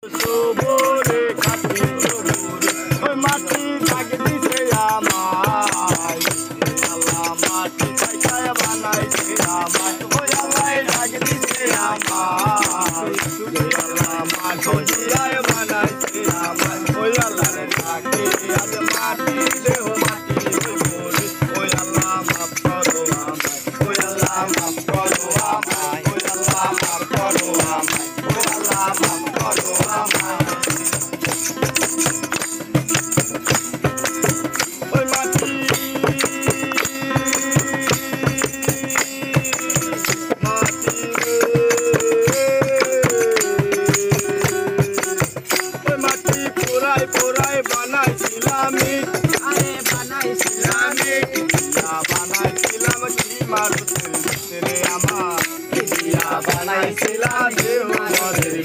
সবরে কাটি সবরে ওই মাটি দাগ দিছে আমায় আল্লাহ মাটি চাই বানাইছে আমায় ওই আল্লাহ দাগ দিছে আমায় আল্লাহ মাটি চাই বানাইছে আমায় ওই আল্লাহ ডাকে আজ মাটি দেহ মাটি সবরে ওই আল্লাহ মাফ করো আমায় ওই আল্লাহ মাফ করো আমায় ওই আল্লাহ মাফ করো আমায় ওই আল্লাহ মাফ করো আমায় ওই মাটি মাটি ওই মাটি পোড়াই পোড়াই বানাইছিলাম আরে বানাইছিলাম বানাইছিলাম কি মারুতের ভিতরে আমার বানাইছিলাম দেহ ঘরের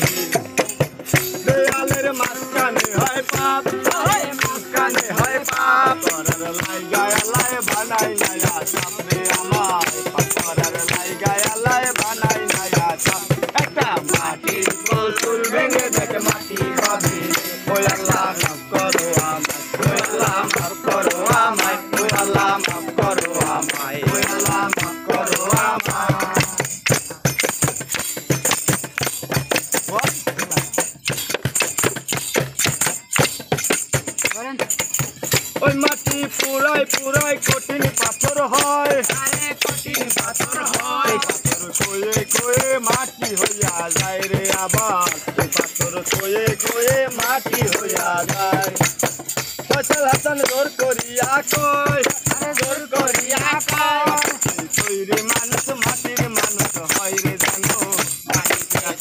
দেয়ালের মাঝখানে হয় পাপ মাঝখানে হয় পাপ করার লাইগায় লাই বানাই নায়া সামনে আমার করার লাইগায় লাই বানাই নায়া সাপ একটা মাটির পুতুল ভেঙে দেখে মাটি হবে ওই আল্লাহ মাফ করো আমায় ওই আল্লাহ মাফ করো আমায় ওই আল্লাহ মাফ করো আমায় ওই আল্লাহ মাফ করো আমায় ওই মাটি পুরাই পুরাই কঠিন পাথর হয় কঠিন পাথর হয় পাথর কয়ে কয়ে মাটি হইয়া যায় রে আবার পাথর কয়ে কয়ে মাটি হইয়া যায় ফসল হাসান জোর করিয়া কয় জোর করিয়া কয় তৈরি মানুষ মাটির মানুষ হয় রে জানো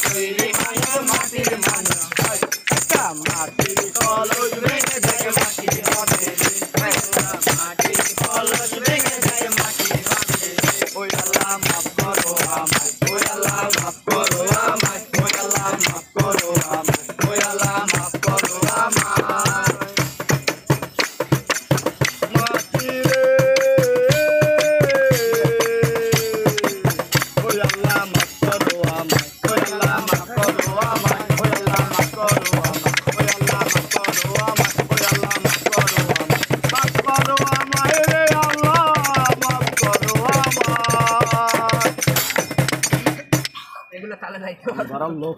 তৈরি মানুষ মাটির মানুষ হয় একটা মাটির কলস ভেঙে যায় মাটি হবে মাটির কলস ভেঙে যায় মাটি হবে ওই আল্লাহ মাফ করো আমায় ওই আল্লাহ মাফ করো আমায় ওই আল্লাহ মাফ করো আমায় ওই আল্লাহ মাফ করো আমায় মাটি রে ওই আল্লাহ মাফ করো আমায় ওই আল্লাহ মাফ করো আমায় ওই আল্লাহ মাফ করো আমায় ওই আল্লাহ মাফ করো আমায় ওই আল্লাহ মাফ করো আমায় মাফ করো আমায় রে আল্লাহ মাফ করো আমায় এগুলো তালে যাইতে গরম লোক